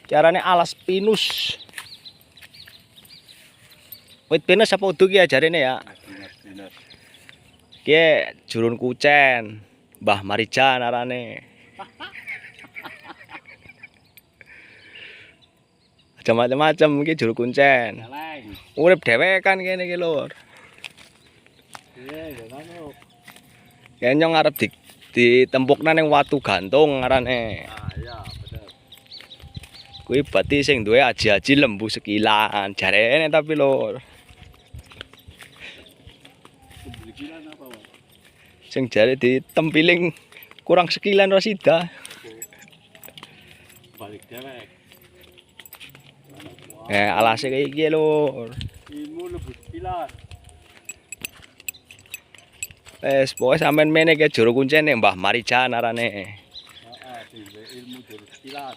Carane alas pinus. Wit pinus apa uduk ya jarene ya? Dinas. Ki jurun kucen. Mbah Marijan arane. Macam-macam iki juru kuncen. Celeng. Urip dhewekan kene iki lur. Iya, ngono. Kene ngarep ditempukna ning watu gantung arane. Ah, iya, bener. Kuwi berarti sing duwe aji-aji lembu sekilan jarene tapi lur. Pembelian apa, Pak? Sing jare ditempiling kurang sekilan rasida. Balik dewek. Alase kayak iki lur. Ilmu lebih pilar. Wes pokoke sampean mene ke juru kuncen ning Mbah Marijan arane. Heeh, ilmu jurus pilar.